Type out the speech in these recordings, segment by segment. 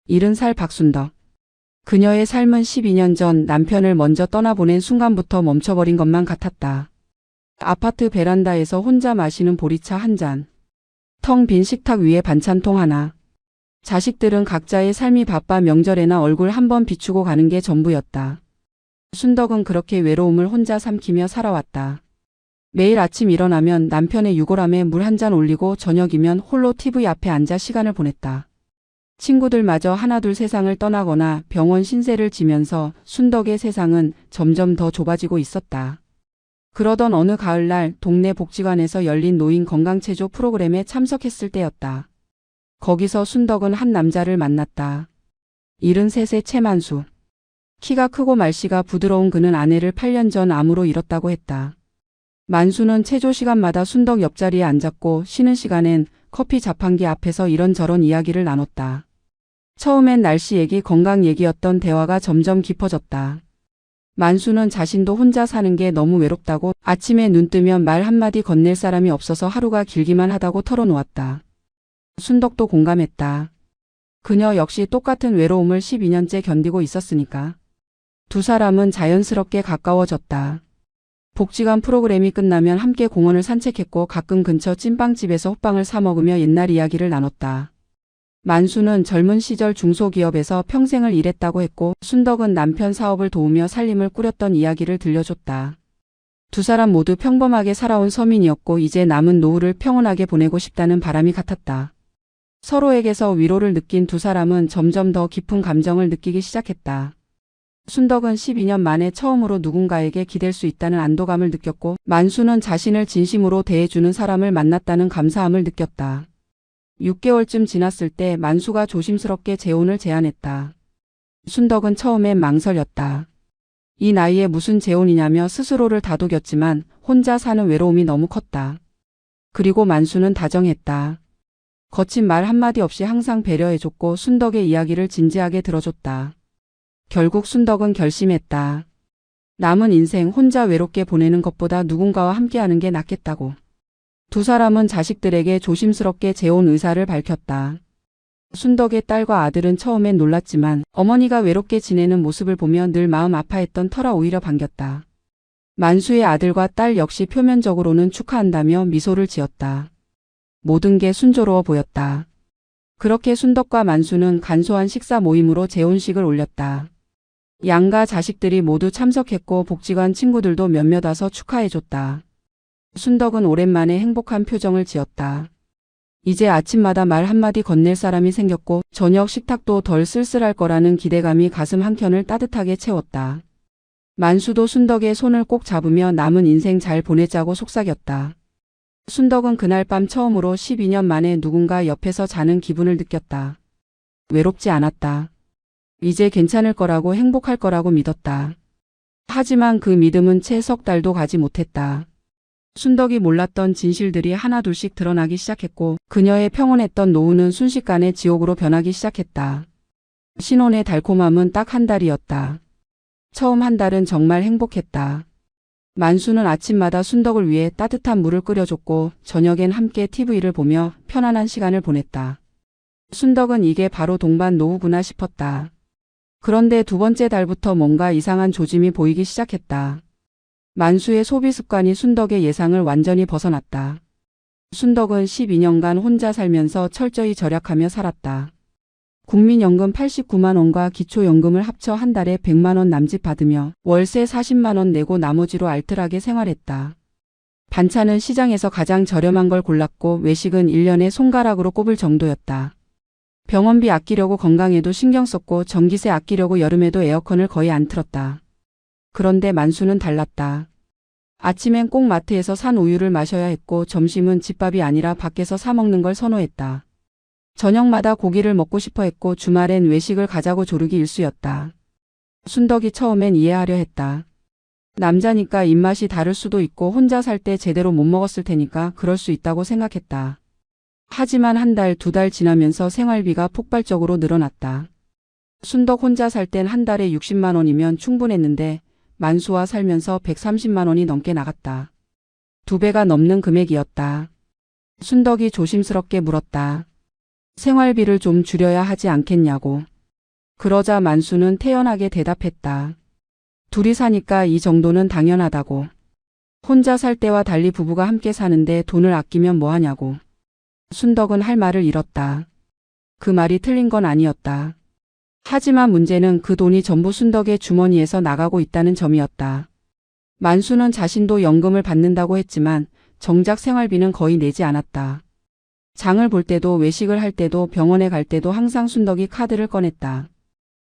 70살 박순덕. 그녀의 삶은 12년 전 남편을 먼저 떠나보낸 순간부터 멈춰버린 것만 같았다. 아파트 베란다에서 혼자 마시는 보리차 한 잔. 텅 빈 식탁 위에 반찬통 하나. 자식들은 각자의 삶이 바빠 명절에나 얼굴 한번 비추고 가는 게 전부였다. 순덕은 그렇게 외로움을 혼자 삼키며 살아왔다. 매일 아침 일어나면 남편의 유골함에 물 한 잔 올리고 저녁이면 홀로 TV 앞에 앉아 시간을 보냈다. 친구들마저 하나둘 세상을 떠나거나 병원 신세를 지면서 순덕의 세상은 점점 더 좁아지고 있었다. 그러던 어느 가을날 동네 복지관에서 열린 노인 건강체조 프로그램에 참석했을 때였다. 거기서 순덕은 한 남자를 만났다. 73세 최만수. 키가 크고 말씨가 부드러운 그는 아내를 8년 전 암으로 잃었다고 했다. 만수는 체조 시간마다 순덕 옆자리에 앉았고 쉬는 시간엔 커피 자판기 앞에서 이런저런 이야기를 나눴다. 처음엔 날씨 얘기, 건강 얘기였던 대화가 점점 깊어졌다. 만수는 자신도 혼자 사는 게 너무 외롭다고 아침에 눈 뜨면 말 한마디 건넬 사람이 없어서 하루가 길기만 하다고 털어놓았다. 순덕도 공감했다. 그녀 역시 똑같은 외로움을 12년째 견디고 있었으니까. 두 사람은 자연스럽게 가까워졌다. 복지관 프로그램이 끝나면 함께 공원을 산책했고 가끔 근처 찐빵집에서 호빵을 사 먹으며 옛날 이야기를 나눴다. 만수는 젊은 시절 중소기업에서 평생을 일했다고 했고 순덕은 남편 사업을 도우며 살림을 꾸렸던 이야기를 들려줬다. 두 사람 모두 평범하게 살아온 서민이었고 이제 남은 노후를 평온하게 보내고 싶다는 바람이 같았다. 서로에게서 위로를 느낀 두 사람은 점점 더 깊은 감정을 느끼기 시작했다. 순덕은 12년 만에 처음으로 누군가에게 기댈 수 있다는 안도감을 느꼈고 만수는 자신을 진심으로 대해주는 사람을 만났다는 감사함을 느꼈다. 6개월쯤 지났을 때 만수가 조심스럽게 재혼을 제안했다. 순덕은 처음엔 망설였다. 이 나이에 무슨 재혼이냐며 스스로를 다독였지만 혼자 사는 외로움이 너무 컸다. 그리고 만수는 다정했다. 거친 말 한마디 없이 항상 배려해줬고 순덕의 이야기를 진지하게 들어줬다. 결국 순덕은 결심했다. 남은 인생 혼자 외롭게 보내는 것보다 누군가와 함께하는 게 낫겠다고. 두 사람은 자식들에게 조심스럽게 재혼 의사를 밝혔다. 순덕의 딸과 아들은 처음엔 놀랐지만 어머니가 외롭게 지내는 모습을 보며 늘 마음 아파했던 터라 오히려 반겼다. 만수의 아들과 딸 역시 표면적으로는 축하한다며 미소를 지었다. 모든 게 순조로워 보였다. 그렇게 순덕과 만수는 간소한 식사 모임으로 재혼식을 올렸다. 양가 자식들이 모두 참석했고 복지관 친구들도 몇몇 와서 축하해줬다. 순덕은 오랜만에 행복한 표정을 지었다. 이제 아침마다 말 한마디 건넬 사람이 생겼고 저녁 식탁도 덜 쓸쓸할 거라는 기대감이 가슴 한켠을 따뜻하게 채웠다. 만수도 순덕의 손을 꼭 잡으며 남은 인생 잘 보내자고 속삭였다. 순덕은 그날 밤 처음으로 12년 만에 누군가 옆에서 자는 기분을 느꼈다. 외롭지 않았다. 이제 괜찮을 거라고 행복할 거라고 믿었다. 하지만 그 믿음은 채 석 달도 가지 못했다. 순덕이 몰랐던 진실들이 하나둘씩 드러나기 시작했고 그녀의 평온했던 노후는 순식간에 지옥으로 변하기 시작했다. 신혼의 달콤함은 딱 한 달이었다. 처음 한 달은 정말 행복했다. 만수는 아침마다 순덕을 위해 따뜻한 물을 끓여줬고 저녁엔 함께 TV를 보며 편안한 시간을 보냈다. 순덕은 이게 바로 동반 노후구나 싶었다. 그런데 두 번째 달부터 뭔가 이상한 조짐이 보이기 시작했다. 만수의 소비 습관이 순덕의 예상을 완전히 벗어났다. 순덕은 12년간 혼자 살면서 철저히 절약하며 살았다. 국민연금 89만 원과 기초연금을 합쳐 한 달에 100만 원 남짓 받으며 월세 40만 원 내고 나머지로 알뜰하게 생활했다. 반찬은 시장에서 가장 저렴한 걸 골랐고 외식은 1년에 손가락으로 꼽을 정도였다. 병원비 아끼려고 건강에도 신경 썼고 전기세 아끼려고 여름에도 에어컨을 거의 안 틀었다. 그런데 만수는 달랐다. 아침엔 꼭 마트에서 산 우유를 마셔야 했고 점심은 집밥이 아니라 밖에서 사 먹는 걸 선호했다. 저녁마다 고기를 먹고 싶어 했고 주말엔 외식을 가자고 조르기 일쑤였다. 순덕이 처음엔 이해하려 했다. 남자니까 입맛이 다를 수도 있고 혼자 살 때 제대로 못 먹었을 테니까 그럴 수 있다고 생각했다. 하지만 한 달, 두 달 지나면서 생활비가 폭발적으로 늘어났다. 순덕 혼자 살 땐 한 달에 60만 원이면 충분했는데 만수와 살면서 130만 원이 넘게 나갔다. 2배가 넘는 금액이었다. 순덕이 조심스럽게 물었다. 생활비를 좀 줄여야 하지 않겠냐고. 그러자 만수는 태연하게 대답했다. 둘이 사니까 이 정도는 당연하다고. 혼자 살 때와 달리 부부가 함께 사는데 돈을 아끼면 뭐하냐고. 순덕은 할 말을 잃었다. 그 말이 틀린 건 아니었다. 하지만 문제는 그 돈이 전부 순덕의 주머니에서 나가고 있다는 점이었다. 만수는 자신도 연금을 받는다고 했지만 정작 생활비는 거의 내지 않았다. 장을 볼 때도 외식을 할 때도 병원에 갈 때도 항상 순덕이 카드를 꺼냈다.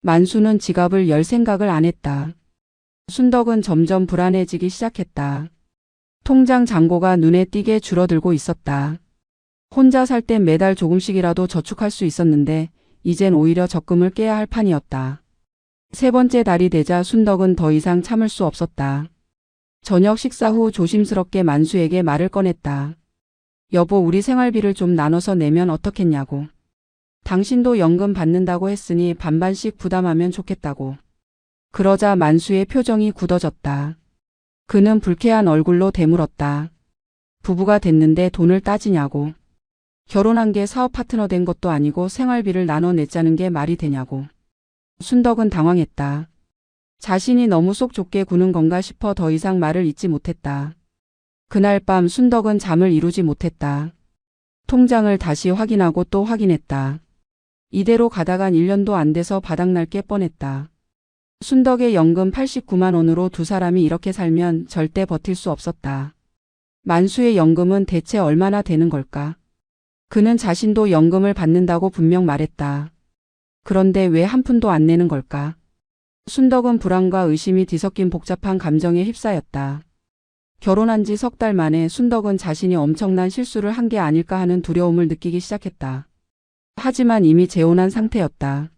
만수는 지갑을 열 생각을 안 했다. 순덕은 점점 불안해지기 시작했다. 통장 잔고가 눈에 띄게 줄어들고 있었다. 혼자 살 땐 매달 조금씩이라도 저축할 수 있었는데 이젠 오히려 적금을 깨야 할 판이었다. 세 번째 달이 되자 순덕은 더 이상 참을 수 없었다. 저녁 식사 후 조심스럽게 만수에게 말을 꺼냈다. 여보, 우리 생활비를 좀 나눠서 내면 어떻겠냐고. 당신도 연금 받는다고 했으니 반반씩 부담하면 좋겠다고. 그러자 만수의 표정이 굳어졌다. 그는 불쾌한 얼굴로 되물었다. 부부가 됐는데 돈을 따지냐고. 결혼한 게 사업 파트너 된 것도 아니고 생활비를 나눠 냈자는 게 말이 되냐고. 순덕은 당황했다. 자신이 너무 속 좁게 구는 건가 싶어 더 이상 말을 잇지 못했다. 그날 밤 순덕은 잠을 이루지 못했다. 통장을 다시 확인하고 또 확인했다. 이대로 가다간 1년도 안 돼서 바닥날 게 뻔했다. 순덕의 연금 89만 원으로 두 사람이 이렇게 살면 절대 버틸 수 없었다. 만수의 연금은 대체 얼마나 되는 걸까? 그는 자신도 연금을 받는다고 분명 말했다. 그런데 왜 한 푼도 안 내는 걸까? 순덕은 불안과 의심이 뒤섞인 복잡한 감정에 휩싸였다. 결혼한 지 석 달 만에 순덕은 자신이 엄청난 실수를 한 게 아닐까 하는 두려움을 느끼기 시작했다. 하지만 이미 재혼한 상태였다.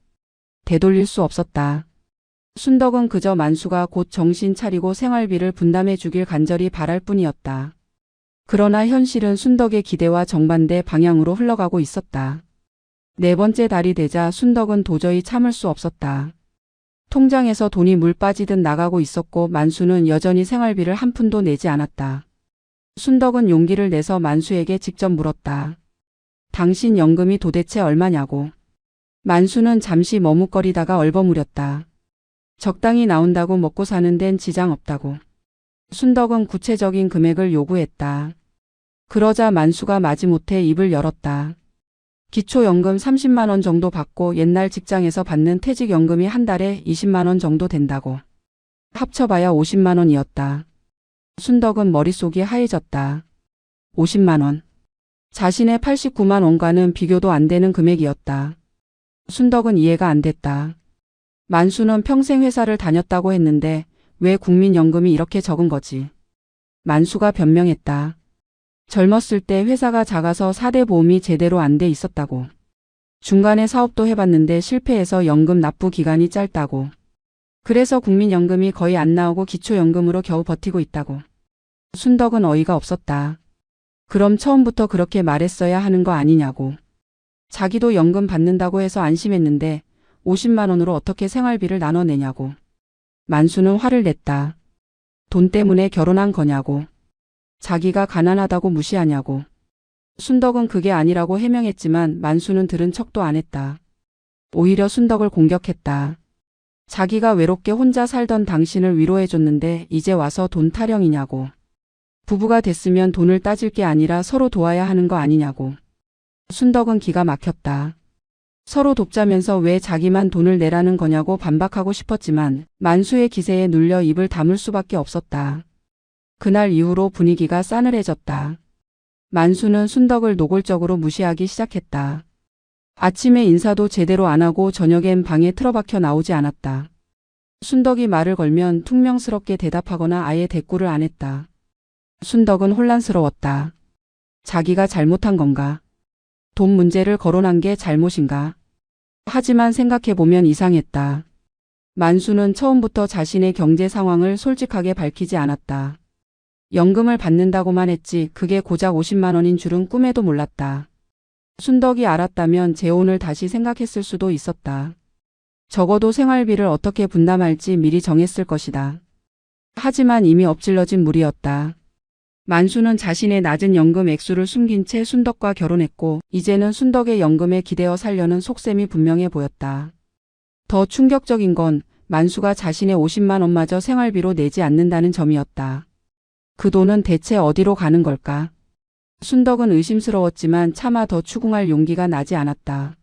되돌릴 수 없었다. 순덕은 그저 만수가 곧 정신 차리고 생활비를 분담해 주길 간절히 바랄 뿐이었다. 그러나 현실은 순덕의 기대와 정반대 방향으로 흘러가고 있었다. 네 번째 달이 되자 순덕은 도저히 참을 수 없었다. 통장에서 돈이 물 빠지듯 나가고 있었고 만수는 여전히 생활비를 한 푼도 내지 않았다. 순덕은 용기를 내서 만수에게 직접 물었다. 당신 연금이 도대체 얼마냐고. 만수는 잠시 머뭇거리다가 얼버무렸다. 적당히 나온다고 먹고 사는 데는 지장 없다고. 순덕은 구체적인 금액을 요구했다. 그러자 만수가 마지못해 입을 열었다. 기초연금 30만 원 정도 받고 옛날 직장에서 받는 퇴직연금이 한 달에 20만 원 정도 된다고. 합쳐봐야 50만 원이었다. 순덕은 머릿속이 하얘졌다. 50만 원. 자신의 89만 원과는 비교도 안 되는 금액이었다. 순덕은 이해가 안 됐다. 만수는 평생 회사를 다녔다고 했는데 왜 국민연금이 이렇게 적은 거지? 만수가 변명했다. 젊었을 때 회사가 작아서 4대 보험이 제대로 안 돼 있었다고. 중간에 사업도 해봤는데 실패해서 연금 납부 기간이 짧다고. 그래서 국민연금이 거의 안 나오고 기초연금으로 겨우 버티고 있다고. 순덕은 어이가 없었다. 그럼 처음부터 그렇게 말했어야 하는 거 아니냐고. 자기도 연금 받는다고 해서 안심했는데 50만 원으로 어떻게 생활비를 나눠내냐고. 만수는 화를 냈다. 돈 때문에 결혼한 거냐고. 자기가 가난하다고 무시하냐고. 순덕은 그게 아니라고 해명했지만 만수는 들은 척도 안 했다. 오히려 순덕을 공격했다. 자기가 외롭게 혼자 살던 당신을 위로해줬는데 이제 와서 돈 타령이냐고. 부부가 됐으면 돈을 따질 게 아니라 서로 도와야 하는 거 아니냐고. 순덕은 기가 막혔다. 서로 돕자면서 왜 자기만 돈을 내라는 거냐고 반박하고 싶었지만 만수의 기세에 눌려 입을 다물 수밖에 없었다. 그날 이후로 분위기가 싸늘해졌다. 만수는 순덕을 노골적으로 무시하기 시작했다. 아침에 인사도 제대로 안 하고 저녁엔 방에 틀어박혀 나오지 않았다. 순덕이 말을 걸면 퉁명스럽게 대답하거나 아예 대꾸를 안 했다. 순덕은 혼란스러웠다. 자기가 잘못한 건가? 돈 문제를 거론한 게 잘못인가? 하지만 생각해보면 이상했다. 만수는 처음부터 자신의 경제 상황을 솔직하게 밝히지 않았다. 연금을 받는다고만 했지 그게 고작 50만 원인 줄은 꿈에도 몰랐다. 순덕이 알았다면 재혼을 다시 생각했을 수도 있었다. 적어도 생활비를 어떻게 분담할지 미리 정했을 것이다. 하지만 이미 엎질러진 물이었다. 만수는 자신의 낮은 연금 액수를 숨긴 채 순덕과 결혼했고 이제는 순덕의 연금에 기대어 살려는 속셈이 분명해 보였다. 더 충격적인 건 만수가 자신의 50만 원마저 생활비로 내지 않는다는 점이었다. 그 돈은 대체 어디로 가는 걸까? 순덕은 의심스러웠지만 차마 더 추궁할 용기가 나지 않았다.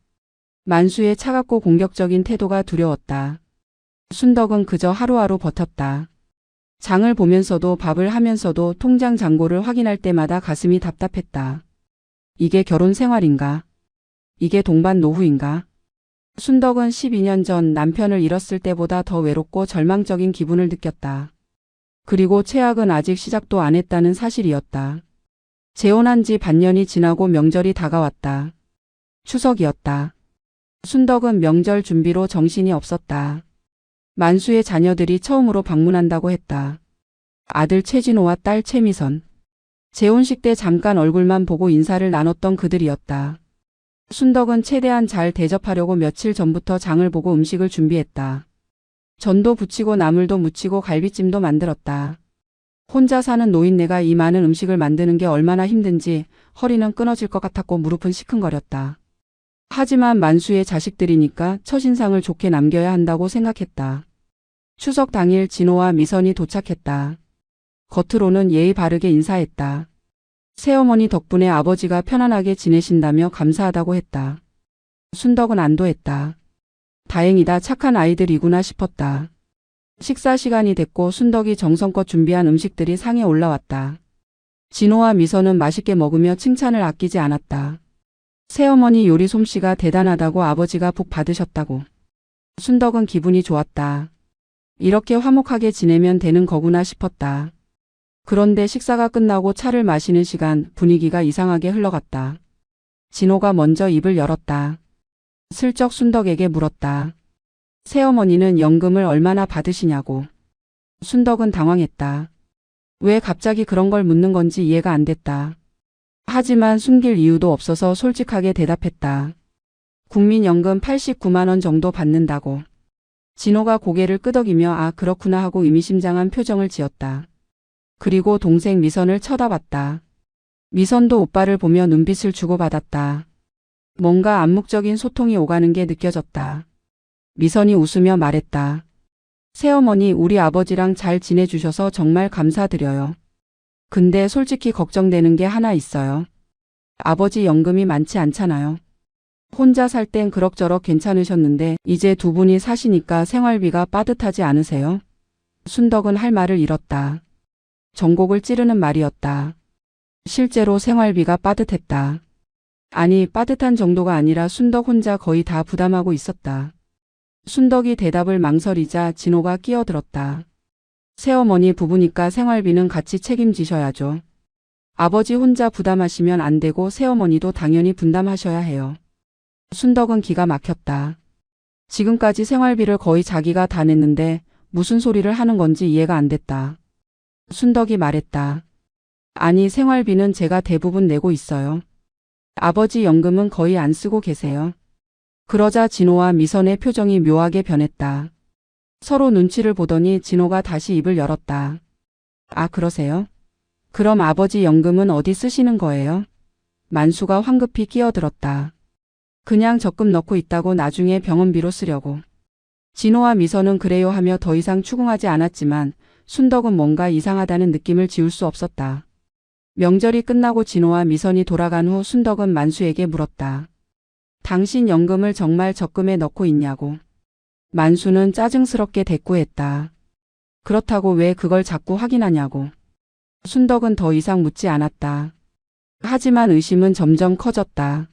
만수의 차갑고 공격적인 태도가 두려웠다. 순덕은 그저 하루하루 버텼다. 장을 보면서도 밥을 하면서도 통장 잔고를 확인할 때마다 가슴이 답답했다. 이게 결혼 생활인가? 이게 동반 노후인가? 순덕은 12년 전 남편을 잃었을 때보다 더 외롭고 절망적인 기분을 느꼈다. 그리고 최악은 아직 시작도 안 했다는 사실이었다. 재혼한 지 반년이 지나고 명절이 다가왔다. 추석이었다. 순덕은 명절 준비로 정신이 없었다. 만수의 자녀들이 처음으로 방문한다고 했다. 아들 최진호와 딸 최미선. 재혼식 때 잠깐 얼굴만 보고 인사를 나눴던 그들이었다. 순덕은 최대한 잘 대접하려고 며칠 전부터 장을 보고 음식을 준비했다. 전도 부치고 나물도 무치고 갈비찜도 만들었다. 혼자 사는 노인네가 이 많은 음식을 만드는 게 얼마나 힘든지 허리는 끊어질 것 같았고 무릎은 시큰거렸다. 하지만 만수의 자식들이니까 첫인상을 좋게 남겨야 한다고 생각했다. 추석 당일 진호와 미선이 도착했다. 겉으로는 예의 바르게 인사했다. 새어머니 덕분에 아버지가 편안하게 지내신다며 감사하다고 했다. 순덕은 안도했다. 다행이다, 착한 아이들이구나 싶었다. 식사 시간이 됐고 순덕이 정성껏 준비한 음식들이 상에 올라왔다. 진호와 미선은 맛있게 먹으며 칭찬을 아끼지 않았다. 새어머니 요리 솜씨가 대단하다고 아버지가 복 받으셨다고. 순덕은 기분이 좋았다. 이렇게 화목하게 지내면 되는 거구나 싶었다. 그런데 식사가 끝나고 차를 마시는 시간 분위기가 이상하게 흘러갔다. 진호가 먼저 입을 열었다. 슬쩍 순덕에게 물었다. 새어머니는 연금을 얼마나 받으시냐고. 순덕은 당황했다. 왜 갑자기 그런 걸 묻는 건지 이해가 안 됐다. 하지만 숨길 이유도 없어서 솔직하게 대답했다. 국민연금 89만 원 정도 받는다고. 진호가 고개를 끄덕이며 아 그렇구나 하고 의미심장한 표정을 지었다. 그리고 동생 미선을 쳐다봤다. 미선도 오빠를 보며 눈빛을 주고받았다. 뭔가 암묵적인 소통이 오가는 게 느껴졌다. 미선이 웃으며 말했다. 새어머니 우리 아버지랑 잘 지내주셔서 정말 감사드려요. 근데 솔직히 걱정되는 게 하나 있어요. 아버지 연금이 많지 않잖아요. 혼자 살 땐 그럭저럭 괜찮으셨는데 이제 두 분이 사시니까 생활비가 빠듯하지 않으세요? 순덕은 할 말을 잃었다. 전곡을 찌르는 말이었다. 실제로 생활비가 빠듯했다. 아니 빠듯한 정도가 아니라 순덕 혼자 거의 다 부담하고 있었다. 순덕이 대답을 망설이자 진호가 끼어들었다. 새어머니 부부니까 생활비는 같이 책임지셔야죠. 아버지 혼자 부담하시면 안 되고 새어머니도 당연히 분담하셔야 해요. 순덕은 기가 막혔다. 지금까지 생활비를 거의 자기가 다 냈는데 무슨 소리를 하는 건지 이해가 안 됐다. 순덕이 말했다. 아니 생활비는 제가 대부분 내고 있어요. 아버지 연금은 거의 안 쓰고 계세요. 그러자 진호와 미선의 표정이 묘하게 변했다. 서로 눈치를 보더니 진호가 다시 입을 열었다. 아 그러세요? 그럼 아버지 연금은 어디 쓰시는 거예요? 만수가 황급히 끼어들었다. 그냥 적금 넣고 있다고 나중에 병원비로 쓰려고. 진호와 미선은 그래요 하며 더 이상 추궁하지 않았지만 순덕은 뭔가 이상하다는 느낌을 지울 수 없었다. 명절이 끝나고 진호와 미선이 돌아간 후 순덕은 만수에게 물었다. 당신 연금을 정말 적금에 넣고 있냐고. 만수는 짜증스럽게 대꾸했다. 그렇다고 왜 그걸 자꾸 확인하냐고. 순덕은 더 이상 묻지 않았다. 하지만 의심은 점점 커졌다.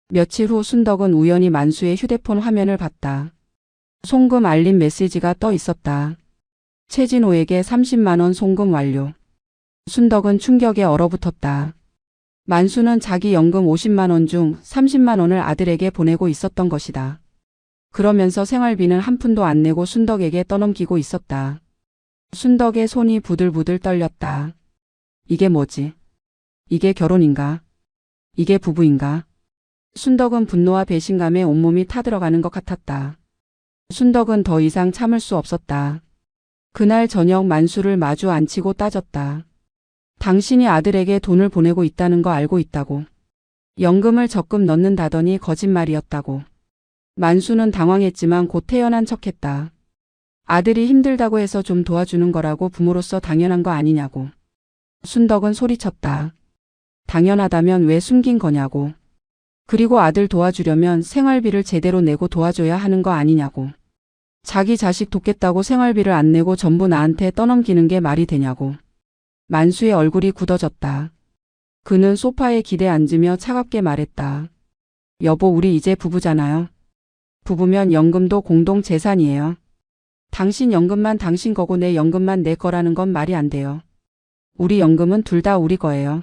며칠 후 순덕은 우연히 만수의 휴대폰 화면을 봤다. 송금 알림 메시지가 떠 있었다. 최진호에게 30만 원 송금 완료. 순덕은 충격에 얼어붙었다. 만수는 자기 연금 50만 원 중 30만 원을 아들에게 보내고 있었던 것이다. 그러면서 생활비는 한 푼도 안 내고 순덕에게 떠넘기고 있었다. 순덕의 손이 부들부들 떨렸다. 이게 뭐지? 이게 결혼인가? 이게 부부인가? 순덕은 분노와 배신감에 온몸이 타들어가는 것 같았다. 순덕은 더 이상 참을 수 없었다. 그날 저녁 만수를 마주 앉히고 따졌다. 당신이 아들에게 돈을 보내고 있다는 거 알고 있다고. 연금을 적금 넣는다더니 거짓말이었다고. 만수는 당황했지만 곧 태연한 척했다. 아들이 힘들다고 해서 좀 도와주는 거라고 부모로서 당연한 거 아니냐고. 순덕은 소리쳤다. 당연하다면 왜 숨긴 거냐고. 그리고 아들 도와주려면 생활비를 제대로 내고 도와줘야 하는 거 아니냐고. 자기 자식 돕겠다고 생활비를 안 내고 전부 나한테 떠넘기는 게 말이 되냐고. 만수의 얼굴이 굳어졌다. 그는 소파에 기대 앉으며 차갑게 말했다. 여보, 우리 이제 부부잖아요. 부부면 연금도 공동 재산이에요. 당신 연금만 당신 거고 내 연금만 내 거라는 건 말이 안 돼요. 우리 연금은 둘 다 우리 거예요.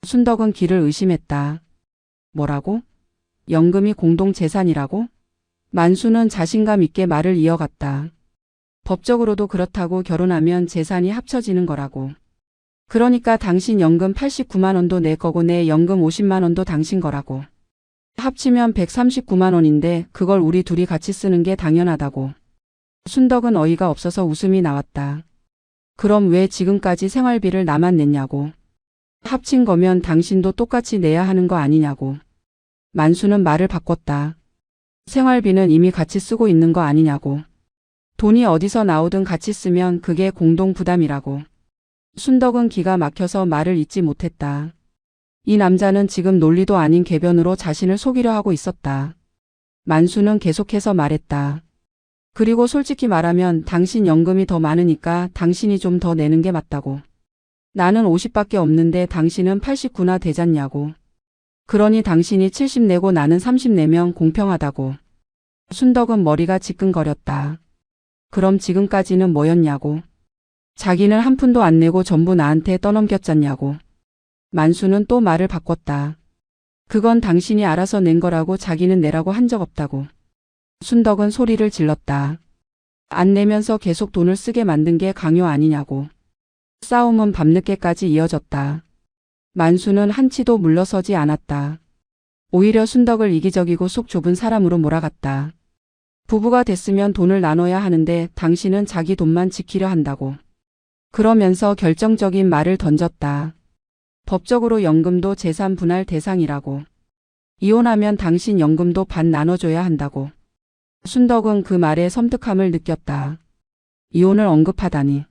순덕은 귀를 의심했다. 뭐라고? 연금이 공동 재산이라고? 만수는 자신감 있게 말을 이어갔다. 법적으로도 그렇다고 결혼하면 재산이 합쳐지는 거라고. 그러니까 당신 연금 89만 원도 내 거고 내 연금 50만 원도 당신 거라고. 합치면 139만 원인데 그걸 우리 둘이 같이 쓰는 게 당연하다고. 순덕은 어이가 없어서 웃음이 나왔다. 그럼 왜 지금까지 생활비를 나만 냈냐고. 합친 거면 당신도 똑같이 내야 하는 거 아니냐고. 만수는 말을 바꿨다. 생활비는 이미 같이 쓰고 있는 거 아니냐고. 돈이 어디서 나오든 같이 쓰면 그게 공동 부담이라고. 순덕은 기가 막혀서 말을 잇지 못했다. 이 남자는 지금 논리도 아닌 궤변으로 자신을 속이려 하고 있었다. 만수는 계속해서 말했다. 그리고 솔직히 말하면 당신 연금이 더 많으니까 당신이 좀 더 내는 게 맞다고. 나는 50밖에 없는데 당신은 89나 되잖냐고. 그러니 당신이 70 내고 나는 30 내면 공평하다고. 순덕은 머리가 지끈거렸다. 그럼 지금까지는 뭐였냐고. 자기는 한 푼도 안 내고 전부 나한테 떠넘겼잖냐고. 만수는 또 말을 바꿨다. 그건 당신이 알아서 낸 거라고 자기는 내라고 한 적 없다고. 순덕은 소리를 질렀다. 안 내면서 계속 돈을 쓰게 만든 게 강요 아니냐고. 싸움은 밤늦게까지 이어졌다. 만수는 한치도 물러서지 않았다. 오히려 순덕을 이기적이고 속 좁은 사람으로 몰아갔다. 부부가 됐으면 돈을 나눠야 하는데 당신은 자기 돈만 지키려 한다고. 그러면서 결정적인 말을 던졌다. 법적으로 연금도 재산 분할 대상이라고. 이혼하면 당신 연금도 반 나눠줘야 한다고. 순덕은 그 말에 섬뜩함을 느꼈다. 이혼을 언급하다니.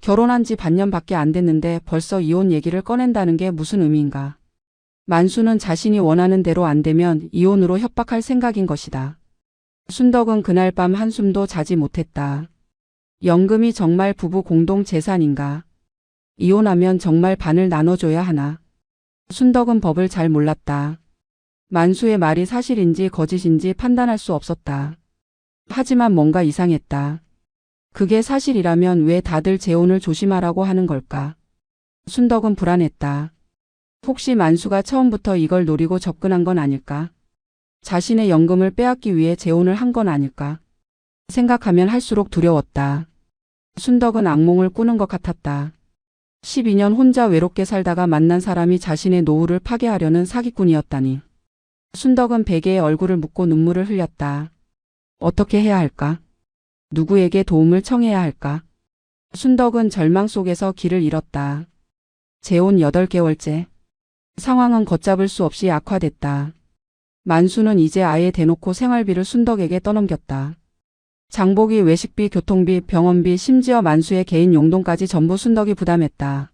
결혼한 지 반년밖에 안 됐는데 벌써 이혼 얘기를 꺼낸다는 게 무슨 의미인가. 만수는 자신이 원하는 대로 안 되면 이혼으로 협박할 생각인 것이다. 순덕은 그날 밤 한숨도 자지 못했다. 연금이 정말 부부 공동 재산인가? 이혼하면 정말 반을 나눠줘야 하나? 순덕은 법을 잘 몰랐다. 만수의 말이 사실인지 거짓인지 판단할 수 없었다. 하지만 뭔가 이상했다. 그게 사실이라면 왜 다들 재혼을 조심하라고 하는 걸까? 순덕은 불안했다. 혹시 만수가 처음부터 이걸 노리고 접근한 건 아닐까? 자신의 연금을 빼앗기 위해 재혼을 한 건 아닐까? 생각하면 할수록 두려웠다. 순덕은 악몽을 꾸는 것 같았다. 12년 혼자 외롭게 살다가 만난 사람이 자신의 노후를 파괴하려는 사기꾼이었다니. 순덕은 베개에 얼굴을 묻고 눈물을 흘렸다. 어떻게 해야 할까? 누구에게 도움을 청해야 할까? 순덕은 절망 속에서 길을 잃었다. 재혼 8개월째. 상황은 걷잡을 수 없이 악화됐다. 만수는 이제 아예 대놓고 생활비를 순덕에게 떠넘겼다. 장보기, 외식비, 교통비, 병원비, 심지어 만수의 개인 용돈까지 전부 순덕이 부담했다.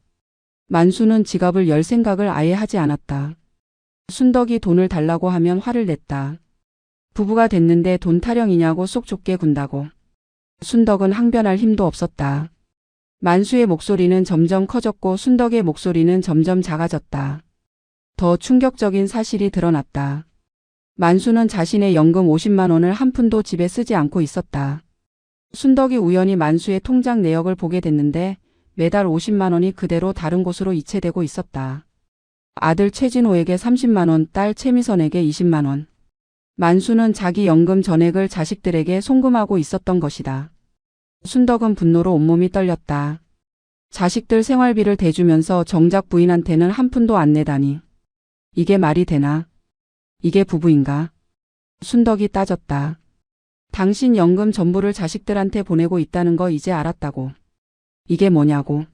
만수는 지갑을 열 생각을 아예 하지 않았다. 순덕이 돈을 달라고 하면 화를 냈다. 부부가 됐는데 돈 타령이냐고 속 좁게 군다고. 순덕은 항변할 힘도 없었다. 만수의 목소리는 점점 커졌고 순덕의 목소리는 점점 작아졌다. 더 충격적인 사실이 드러났다. 만수는 자신의 연금 50만 원을 한 푼도 집에 쓰지 않고 있었다. 순덕이 우연히 만수의 통장 내역을 보게 됐는데 매달 50만 원이 그대로 다른 곳으로 이체되고 있었다. 아들 최진호에게 30만 원, 딸 최미선에게 20만 원. 만수는 자기 연금 전액을 자식들에게 송금하고 있었던 것이다. 순덕은 분노로 온몸이 떨렸다. 자식들 생활비를 대주면서 정작 부인한테는 한 푼도 안 내다니. 이게 말이 되나? 이게 부부인가? 순덕이 따졌다. 당신 연금 전부를 자식들한테 보내고 있다는 거 이제 알았다고. 이게 뭐냐고.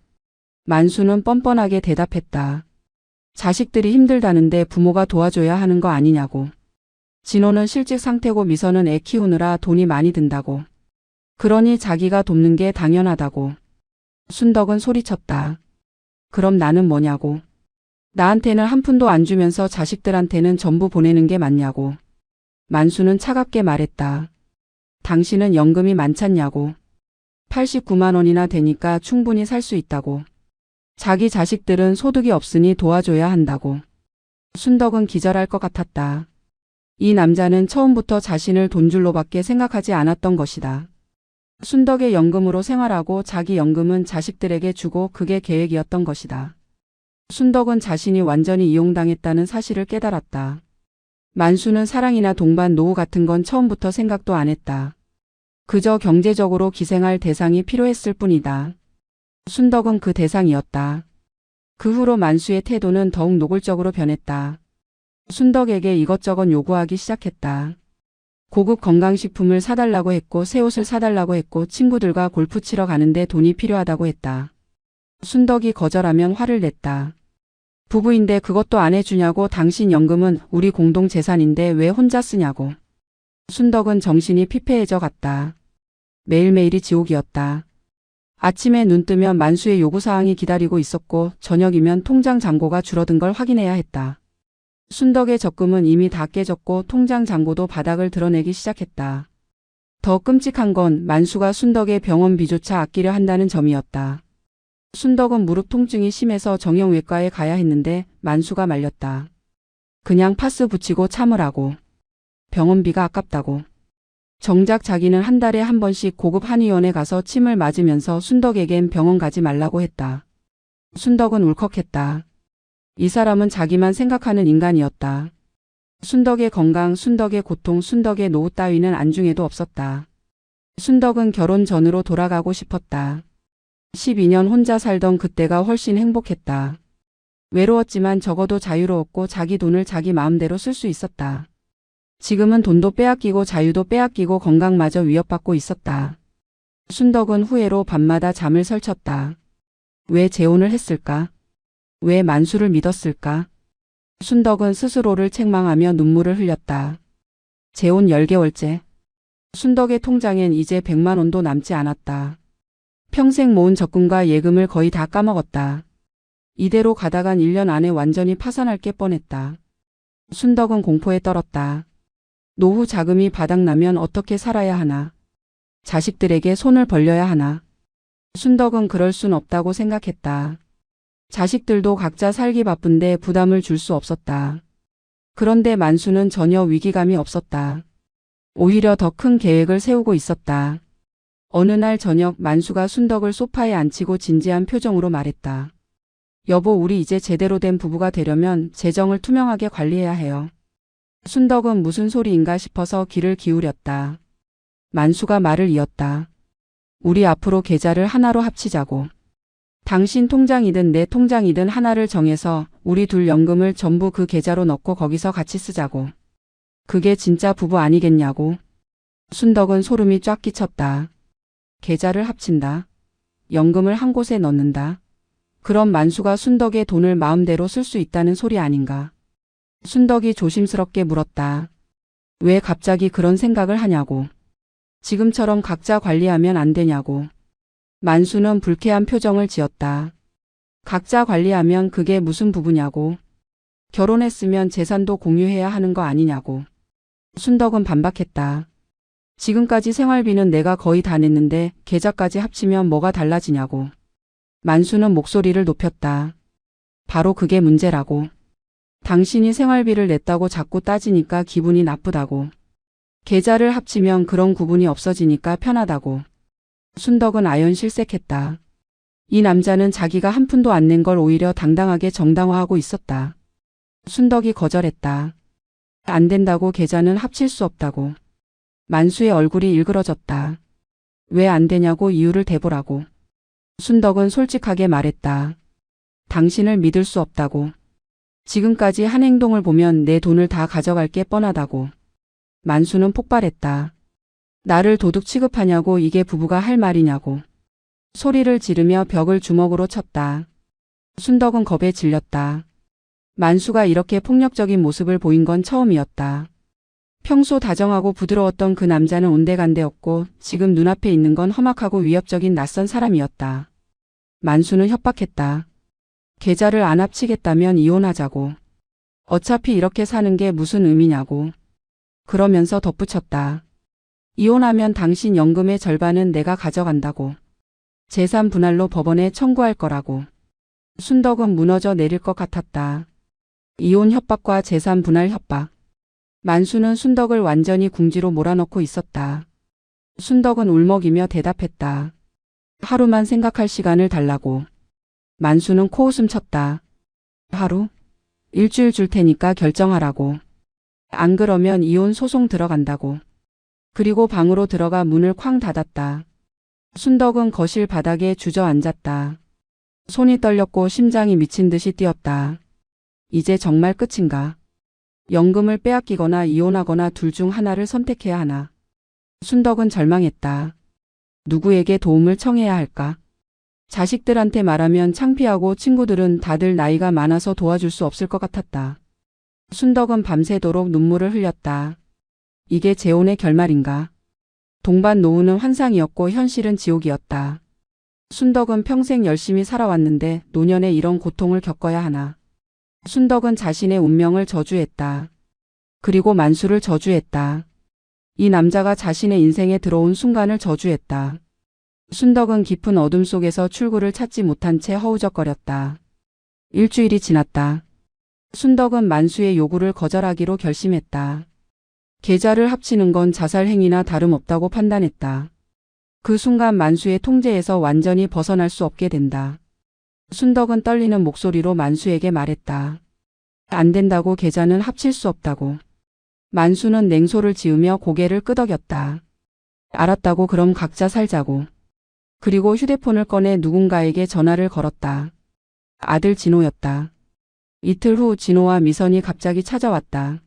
만수는 뻔뻔하게 대답했다. 자식들이 힘들다는데 부모가 도와줘야 하는 거 아니냐고. 진호는 실직 상태고 미선은 애 키우느라 돈이 많이 든다고. 그러니 자기가 돕는 게 당연하다고. 순덕은 소리쳤다. 그럼 나는 뭐냐고. 나한테는 한 푼도 안 주면서 자식들한테는 전부 보내는 게 맞냐고. 만수는 차갑게 말했다. 당신은 연금이 많잖냐고. 89만 원이나 되니까 충분히 살 수 있다고. 자기 자식들은 소득이 없으니 도와줘야 한다고. 순덕은 기절할 것 같았다. 이 남자는 처음부터 자신을 돈줄로밖에 생각하지 않았던 것이다. 순덕의 연금으로 생활하고 자기 연금은 자식들에게 주고 그게 계획이었던 것이다. 순덕은 자신이 완전히 이용당했다는 사실을 깨달았다. 만수는 사랑이나 동반 노후 같은 건 처음부터 생각도 안 했다. 그저 경제적으로 기생할 대상이 필요했을 뿐이다. 순덕은 그 대상이었다. 그 후로 만수의 태도는 더욱 노골적으로 변했다. 순덕에게 이것저것 요구하기 시작했다. 고급 건강식품을 사달라고 했고 새 옷을 사달라고 했고 친구들과 골프 치러 가는데 돈이 필요하다고 했다. 순덕이 거절하면 화를 냈다. 부부인데 그것도 안 해주냐고. 당신 연금은 우리 공동 재산인데 왜 혼자 쓰냐고. 순덕은 정신이 피폐해져 갔다. 매일매일이 지옥이었다. 아침에 눈 뜨면 만수의 요구사항이 기다리고 있었고 저녁이면 통장 잔고가 줄어든 걸 확인해야 했다. 순덕의 적금은 이미 다 깨졌고 통장 잔고도 바닥을 드러내기 시작했다. 더 끔찍한 건 만수가 순덕의 병원비조차 아끼려 한다는 점이었다. 순덕은 무릎 통증이 심해서 정형외과에 가야 했는데 만수가 말렸다. 그냥 파스 붙이고 참으라고. 병원비가 아깝다고. 정작 자기는 한 달에 한 번씩 고급 한의원에 가서 침을 맞으면서 순덕에겐 병원 가지 말라고 했다. 순덕은 울컥했다. 이 사람은 자기만 생각하는 인간이었다. 순덕의 건강, 순덕의 고통, 순덕의 노후 따위는 안중에도 없었다. 순덕은 결혼 전으로 돌아가고 싶었다. 12년 혼자 살던 그때가 훨씬 행복했다. 외로웠지만 적어도 자유로웠고 자기 돈을 자기 마음대로 쓸 수 있었다. 지금은 돈도 빼앗기고 자유도 빼앗기고 건강마저 위협받고 있었다. 순덕은 후회로 밤마다 잠을 설쳤다. 왜 재혼을 했을까? 왜 만수를 믿었을까? 순덕은 스스로를 책망하며 눈물을 흘렸다. 재혼 10개월째. 순덕의 통장엔 이제 100만 원도 남지 않았다. 평생 모은 적금과 예금을 거의 다 까먹었다. 이대로 가다간 1년 안에 완전히 파산할 게 뻔했다. 순덕은 공포에 떨었다. 노후 자금이 바닥나면 어떻게 살아야 하나? 자식들에게 손을 벌려야 하나? 순덕은 그럴 순 없다고 생각했다. 자식들도 각자 살기 바쁜데 부담을 줄 수 없었다. 그런데 만수는 전혀 위기감이 없었다. 오히려 더 큰 계획을 세우고 있었다. 어느 날 저녁 만수가 순덕을 소파에 앉히고 진지한 표정으로 말했다. 여보, 우리 이제 제대로 된 부부가 되려면 재정을 투명하게 관리해야 해요. 순덕은 무슨 소리인가 싶어서 귀를 기울였다. 만수가 말을 이었다. 우리 앞으로 계좌를 하나로 합치자고. 당신 통장이든 내 통장이든 하나를 정해서 우리 둘 연금을 전부 그 계좌로 넣고 거기서 같이 쓰자고. 그게 진짜 부부 아니겠냐고. 순덕은 소름이 쫙 끼쳤다. 계좌를 합친다. 연금을 한 곳에 넣는다. 그럼 만수가 순덕의 돈을 마음대로 쓸 수 있다는 소리 아닌가. 순덕이 조심스럽게 물었다. 왜 갑자기 그런 생각을 하냐고. 지금처럼 각자 관리하면 안 되냐고. 만수는 불쾌한 표정을 지었다. 각자 관리하면 그게 무슨 부부냐고. 결혼했으면 재산도 공유해야 하는 거 아니냐고. 순덕은 반박했다. 지금까지 생활비는 내가 거의 다 냈는데 계좌까지 합치면 뭐가 달라지냐고. 만수는 목소리를 높였다. 바로 그게 문제라고. 당신이 생활비를 냈다고 자꾸 따지니까 기분이 나쁘다고. 계좌를 합치면 그런 구분이 없어지니까 편하다고. 순덕은 아연실색했다. 이 남자는 자기가 한 푼도 안 낸 걸 오히려 당당하게 정당화하고 있었다. 순덕이 거절했다. 안 된다고. 계좌는 합칠 수 없다고. 만수의 얼굴이 일그러졌다. 왜 안 되냐고 이유를 대보라고. 순덕은 솔직하게 말했다. 당신을 믿을 수 없다고. 지금까지 한 행동을 보면 내 돈을 다 가져갈 게 뻔하다고. 만수는 폭발했다. 나를 도둑 취급하냐고. 이게 부부가 할 말이냐고. 소리를 지르며 벽을 주먹으로 쳤다. 순덕은 겁에 질렸다. 만수가 이렇게 폭력적인 모습을 보인 건 처음이었다. 평소 다정하고 부드러웠던 그 남자는 온데간데였고 지금 눈앞에 있는 건 험악하고 위협적인 낯선 사람이었다. 만수는 협박했다. 계좌를 안 합치겠다면 이혼하자고. 어차피 이렇게 사는 게 무슨 의미냐고. 그러면서 덧붙였다. 이혼하면 당신 연금의 절반은 내가 가져간다고. 재산 분할로 법원에 청구할 거라고. 순덕은 무너져 내릴 것 같았다. 이혼 협박과 재산 분할 협박. 만수는 순덕을 완전히 궁지로 몰아넣고 있었다. 순덕은 울먹이며 대답했다. 하루만 생각할 시간을 달라고. 만수는 코웃음 쳤다. 하루? 일주일 줄 테니까 결정하라고. 안 그러면 이혼 소송 들어간다고. 그리고 방으로 들어가 문을 쾅 닫았다. 순덕은 거실 바닥에 주저앉았다. 손이 떨렸고 심장이 미친 듯이 뛰었다. 이제 정말 끝인가? 연금을 빼앗기거나 이혼하거나 둘 중 하나를 선택해야 하나. 순덕은 절망했다. 누구에게 도움을 청해야 할까? 자식들한테 말하면 창피하고 친구들은 다들 나이가 많아서 도와줄 수 없을 것 같았다. 순덕은 밤새도록 눈물을 흘렸다. 이게 재혼의 결말인가? 동반 노후는 환상이었고 현실은 지옥이었다. 순덕은 평생 열심히 살아왔는데 노년에 이런 고통을 겪어야 하나. 순덕은 자신의 운명을 저주했다. 그리고 만수를 저주했다. 이 남자가 자신의 인생에 들어온 순간을 저주했다. 순덕은 깊은 어둠 속에서 출구를 찾지 못한 채 허우적거렸다. 일주일이 지났다. 순덕은 만수의 요구를 거절하기로 결심했다. 계좌를 합치는 건 자살 행위나 다름없다고 판단했다. 그 순간 만수의 통제에서 완전히 벗어날 수 없게 된다. 순덕은 떨리는 목소리로 만수에게 말했다. 안 된다고. 계좌는 합칠 수 없다고. 만수는 냉소를 지으며 고개를 끄덕였다. 알았다고. 그럼 각자 살자고. 그리고 휴대폰을 꺼내 누군가에게 전화를 걸었다. 아들 진호였다. 이틀 후 진호와 미선이 갑자기 찾아왔다.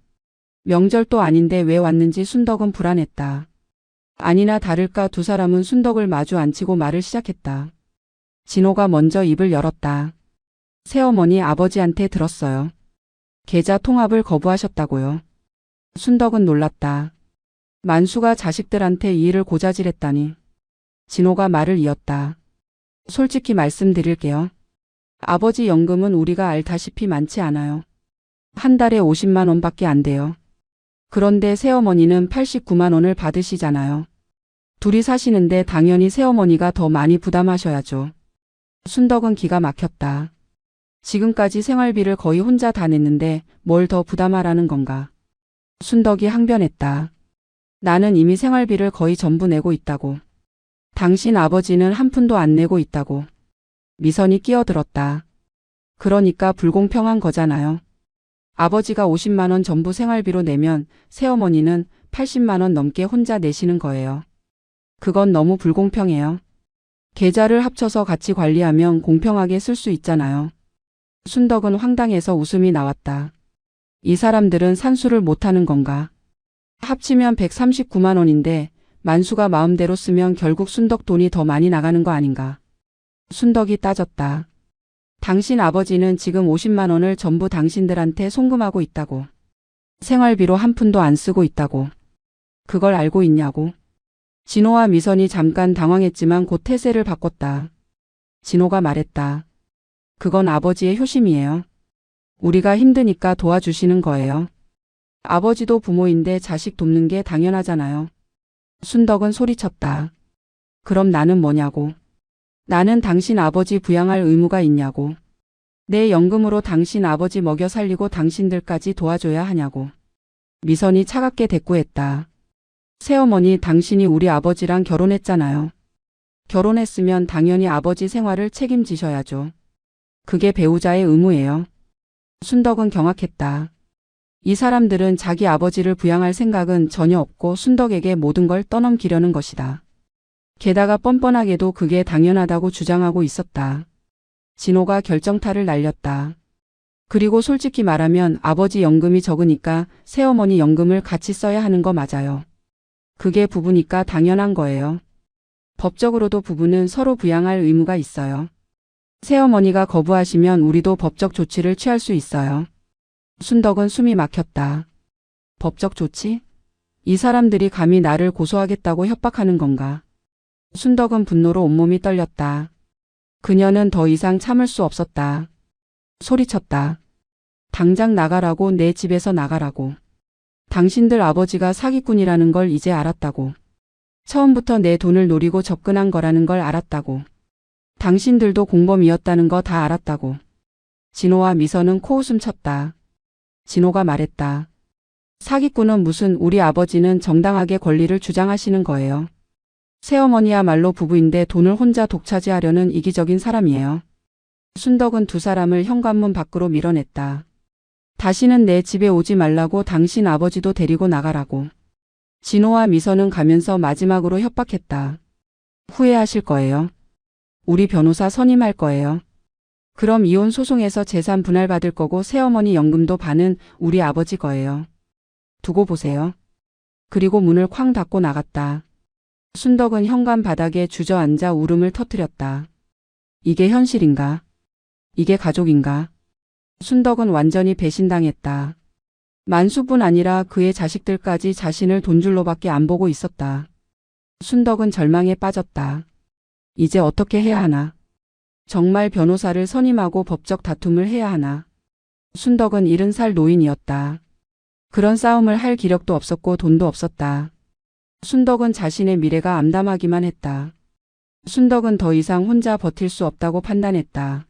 명절도 아닌데 왜 왔는지 순덕은 불안했다. 아니나 다를까 두 사람은 순덕을 마주 앉히고 말을 시작했다. 진호가 먼저 입을 열었다. 새어머니 아버지한테 들었어요. 계좌 통합을 거부하셨다고요. 순덕은 놀랐다. 만수가 자식들한테 이 일을 고자질했다니. 진호가 말을 이었다. 솔직히 말씀드릴게요. 아버지 연금은 우리가 알다시피 많지 않아요. 한 달에 50만 원밖에 안 돼요. 그런데 새어머니는 89만 원을 받으시잖아요. 둘이 사시는데 당연히 새어머니가 더 많이 부담하셔야죠. 순덕은 기가 막혔다. 지금까지 생활비를 거의 혼자 다 냈는데 뭘 더 부담하라는 건가. 순덕이 항변했다. 나는 이미 생활비를 거의 전부 내고 있다고. 당신 아버지는 한 푼도 안 내고 있다고. 미선이 끼어들었다. 그러니까 불공평한 거잖아요. 아버지가 50만 원 전부 생활비로 내면 새어머니는 80만 원 넘게 혼자 내시는 거예요. 그건 너무 불공평해요. 계좌를 합쳐서 같이 관리하면 공평하게 쓸 수 있잖아요. 순덕은 황당해서 웃음이 나왔다. 이 사람들은 산수를 못하는 건가? 합치면 139만 원인데 만수가 마음대로 쓰면 결국 순덕 돈이 더 많이 나가는 거 아닌가? 순덕이 따졌다. 당신 아버지는 지금 50만 원을 전부 당신들한테 송금하고 있다고. 생활비로 한 푼도 안 쓰고 있다고. 그걸 알고 있냐고. 진호와 미선이 잠깐 당황했지만 곧 태세를 바꿨다. 진호가 말했다. 그건 아버지의 효심이에요. 우리가 힘드니까 도와주시는 거예요. 아버지도 부모인데 자식 돕는 게 당연하잖아요. 순덕은 소리쳤다. 그럼 나는 뭐냐고. 나는 당신 아버지 부양할 의무가 있냐고. 내 연금으로 당신 아버지 먹여 살리고 당신들까지 도와줘야 하냐고. 미선이 차갑게 대꾸했다. 새어머니, 당신이 우리 아버지랑 결혼했잖아요. 결혼했으면 당연히 아버지 생활을 책임지셔야죠. 그게 배우자의 의무예요. 순덕은 경악했다. 이 사람들은 자기 아버지를 부양할 생각은 전혀 없고 순덕에게 모든 걸 떠넘기려는 것이다. 게다가 뻔뻔하게도 그게 당연하다고 주장하고 있었다. 진호가 결정타를 날렸다. 그리고 솔직히 말하면 아버지 연금이 적으니까 새어머니 연금을 같이 써야 하는 거 맞아요. 그게 부부니까 당연한 거예요. 법적으로도 부부는 서로 부양할 의무가 있어요. 새어머니가 거부하시면 우리도 법적 조치를 취할 수 있어요. 순덕은 숨이 막혔다. 법적 조치? 이 사람들이 감히 나를 고소하겠다고 협박하는 건가? 순덕은 분노로 온몸이 떨렸다. 그녀는 더 이상 참을 수 없었다. 소리쳤다. 당장 나가라고, 내 집에서 나가라고. 당신들 아버지가 사기꾼이라는 걸 이제 알았다고. 처음부터 내 돈을 노리고 접근한 거라는 걸 알았다고. 당신들도 공범이었다는 거 다 알았다고. 진호와 미선은 코웃음 쳤다. 진호가 말했다. 사기꾼은 무슨, 우리 아버지는 정당하게 권리를 주장하시는 거예요. 새어머니야말로 부부인데 돈을 혼자 독차지하려는 이기적인 사람이에요. 순덕은 두 사람을 현관문 밖으로 밀어냈다. 다시는 내 집에 오지 말라고, 당신 아버지도 데리고 나가라고. 진호와 미선은 가면서 마지막으로 협박했다. 후회하실 거예요. 우리 변호사 선임할 거예요. 그럼 이혼 소송에서 재산 분할받을 거고 새어머니 연금도 반은 우리 아버지 거예요. 두고 보세요. 그리고 문을 쾅 닫고 나갔다. 순덕은 현관 바닥에 주저앉아 울음을 터뜨렸다. 이게 현실인가? 이게 가족인가? 순덕은 완전히 배신당했다. 만수뿐 아니라 그의 자식들까지 자신을 돈줄로밖에 안 보고 있었다. 순덕은 절망에 빠졌다. 이제 어떻게 해야 하나? 정말 변호사를 선임하고 법적 다툼을 해야 하나? 순덕은 70살 노인이었다. 그런 싸움을 할 기력도 없었고 돈도 없었다. 순덕은 자신의 미래가 암담하기만 했다. 순덕은 더 이상 혼자 버틸 수 없다고 판단했다.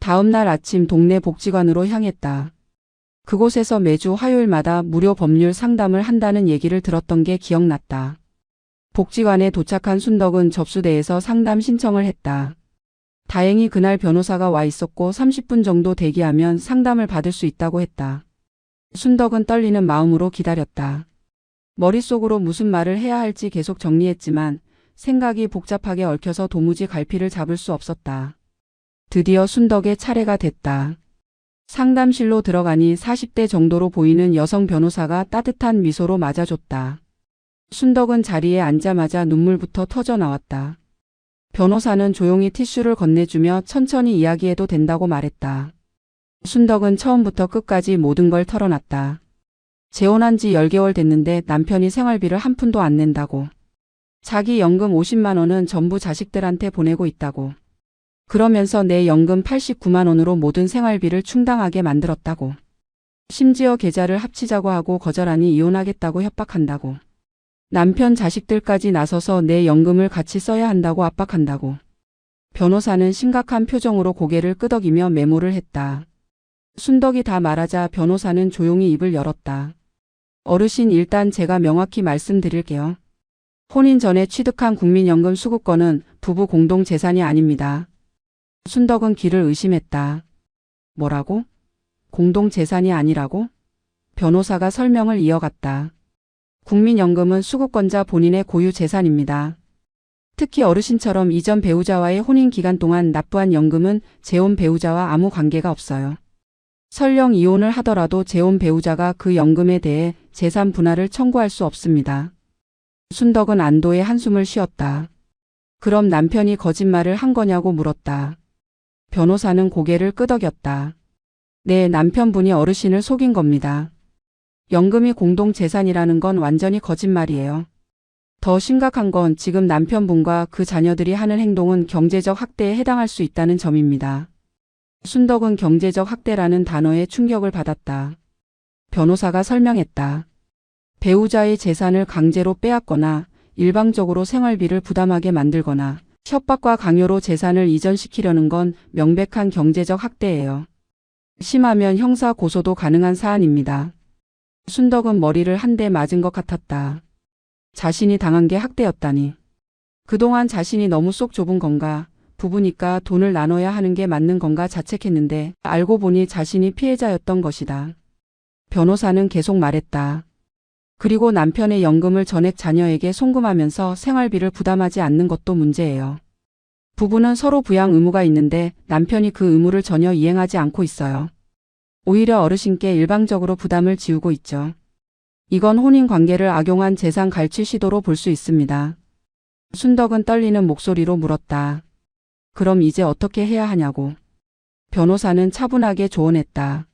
다음 날 아침 동네 복지관으로 향했다. 그곳에서 매주 화요일마다 무료 법률 상담을 한다는 얘기를 들었던 게 기억났다. 복지관에 도착한 순덕은 접수대에서 상담 신청을 했다. 다행히 그날 변호사가 와 있었고 30분 정도 대기하면 상담을 받을 수 있다고 했다. 순덕은 떨리는 마음으로 기다렸다. 머릿속으로 무슨 말을 해야 할지 계속 정리했지만 생각이 복잡하게 얽혀서 도무지 갈피를 잡을 수 없었다. 드디어 순덕의 차례가 됐다. 상담실로 들어가니 40대 정도로 보이는 여성 변호사가 따뜻한 미소로 맞아줬다. 순덕은 자리에 앉자마자 눈물부터 터져 나왔다. 변호사는 조용히 티슈를 건네주며 천천히 이야기해도 된다고 말했다. 순덕은 처음부터 끝까지 모든 걸 털어놨다. 재혼한 지 10개월 됐는데 남편이 생활비를 한 푼도 안 낸다고. 자기 연금 50만 원은 전부 자식들한테 보내고 있다고. 그러면서 내 연금 89만 원으로 모든 생활비를 충당하게 만들었다고. 심지어 계좌를 합치자고 하고 거절하니 이혼하겠다고 협박한다고. 남편 자식들까지 나서서 내 연금을 같이 써야 한다고 압박한다고. 변호사는 심각한 표정으로 고개를 끄덕이며 메모를 했다. 순덕이 다 말하자 변호사는 조용히 입을 열었다. 어르신, 일단 제가 명확히 말씀드릴게요. 혼인 전에 취득한 국민연금 수급권은 부부 공동 재산이 아닙니다. 순덕은 귀를 의심했다. 뭐라고? 공동 재산이 아니라고? 변호사가 설명을 이어갔다. 국민연금은 수급권자 본인의 고유 재산입니다. 특히 어르신처럼 이전 배우자와의 혼인 기간 동안 납부한 연금은 재혼 배우자와 아무 관계가 없어요. 설령 이혼을 하더라도 재혼 배우자가 그 연금에 대해 재산 분할을 청구할 수 없습니다. 순덕은 안도의 한숨을 쉬었다. 그럼 남편이 거짓말을 한 거냐고 물었다. 변호사는 고개를 끄덕였다. 네, 남편분이 어르신을 속인 겁니다. 연금이 공동 재산이라는 건 완전히 거짓말이에요. 더 심각한 건 지금 남편분과 그 자녀들이 하는 행동은 경제적 학대에 해당할 수 있다는 점입니다. 순덕은 경제적 학대라는 단어에 충격을 받았다. 변호사가 설명했다. 배우자의 재산을 강제로 빼앗거나 일방적으로 생활비를 부담하게 만들거나 협박과 강요로 재산을 이전시키려는 건 명백한 경제적 학대예요. 심하면 형사 고소도 가능한 사안입니다. 순덕은 머리를 한 대 맞은 것 같았다. 자신이 당한 게 학대였다니. 그동안 자신이 너무 속 좁은 건가, 부부니까 돈을 나눠야 하는 게 맞는 건가 자책했는데 알고 보니 자신이 피해자였던 것이다. 변호사는 계속 말했다. 그리고 남편의 연금을 전액 자녀에게 송금하면서 생활비를 부담하지 않는 것도 문제예요. 부부는 서로 부양 의무가 있는데 남편이 그 의무를 전혀 이행하지 않고 있어요. 오히려 어르신께 일방적으로 부담을 지우고 있죠. 이건 혼인 관계를 악용한 재산 갈취 시도로 볼 수 있습니다. 순덕은 떨리는 목소리로 물었다. 그럼 이제 어떻게 해야 하냐고. 변호사는 차분하게 조언했다.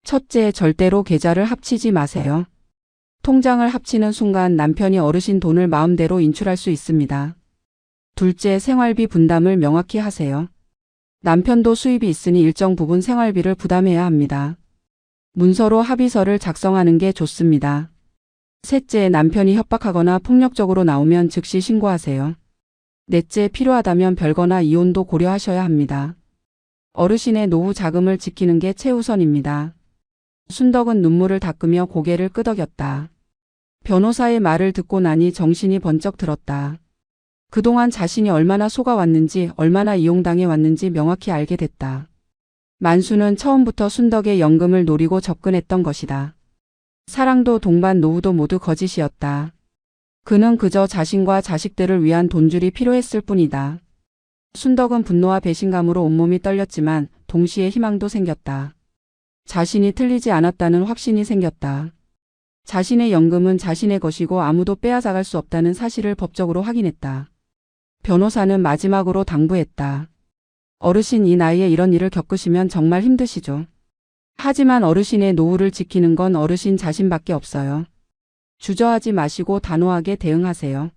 첫째, 절대로 계좌를 합치지 마세요. 통장을 합치는 순간 남편이 어르신 돈을 마음대로 인출할 수 있습니다. 둘째, 생활비 분담을 명확히 하세요. 남편도 수입이 있으니 일정 부분 생활비를 부담해야 합니다. 문서로 합의서를 작성하는 게 좋습니다. 셋째, 남편이 협박하거나 폭력적으로 나오면 즉시 신고하세요. 넷째, 필요하다면 별거나 이혼도 고려하셔야 합니다. 어르신의 노후 자금을 지키는 게 최우선입니다. 순덕은 눈물을 닦으며 고개를 끄덕였다. 변호사의 말을 듣고 나니 정신이 번쩍 들었다. 그동안 자신이 얼마나 속아왔는지, 얼마나 이용당해 왔는지 명확히 알게 됐다. 만수는 처음부터 순덕의 연금을 노리고 접근했던 것이다. 사랑도 동반 노후도 모두 거짓이었다. 그는 그저 자신과 자식들을 위한 돈줄이 필요했을 뿐이다. 순덕은 분노와 배신감으로 온몸이 떨렸지만 동시에 희망도 생겼다. 자신이 틀리지 않았다는 확신이 생겼다. 자신의 연금은 자신의 것이고 아무도 빼앗아갈 수 없다는 사실을 법적으로 확인했다. 변호사는 마지막으로 당부했다. 어르신, 이 나이에 이런 일을 겪으시면 정말 힘드시죠. 하지만 어르신의 노후를 지키는 건 어르신 자신밖에 없어요. 주저하지 마시고 단호하게 대응하세요.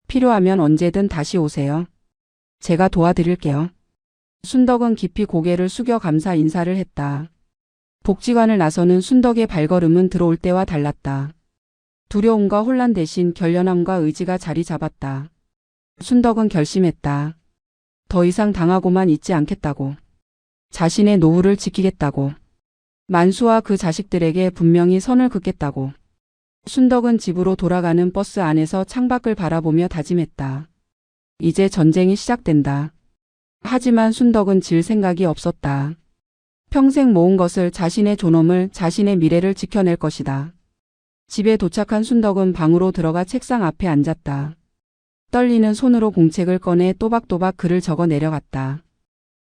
필요하면 언제든 다시 오세요. 제가 도와드릴게요. 순덕은 깊이 고개를 숙여 감사 인사를 했다. 복지관을 나서는 순덕의 발걸음은 들어올 때와 달랐다. 두려움과 혼란 대신 결연함과 의지가 자리 잡았다. 순덕은 결심했다. 더 이상 당하고만 있지 않겠다고. 자신의 노후를 지키겠다고. 만수와 그 자식들에게 분명히 선을 긋겠다고. 순덕은 집으로 돌아가는 버스 안에서 창밖을 바라보며 다짐했다. 이제 전쟁이 시작된다. 하지만 순덕은 질 생각이 없었다. 평생 모은 것을, 자신의 존엄을, 자신의 미래를 지켜낼 것이다. 집에 도착한 순덕은 방으로 들어가 책상 앞에 앉았다. 떨리는 손으로 공책을 꺼내 또박또박 글을 적어 내려갔다.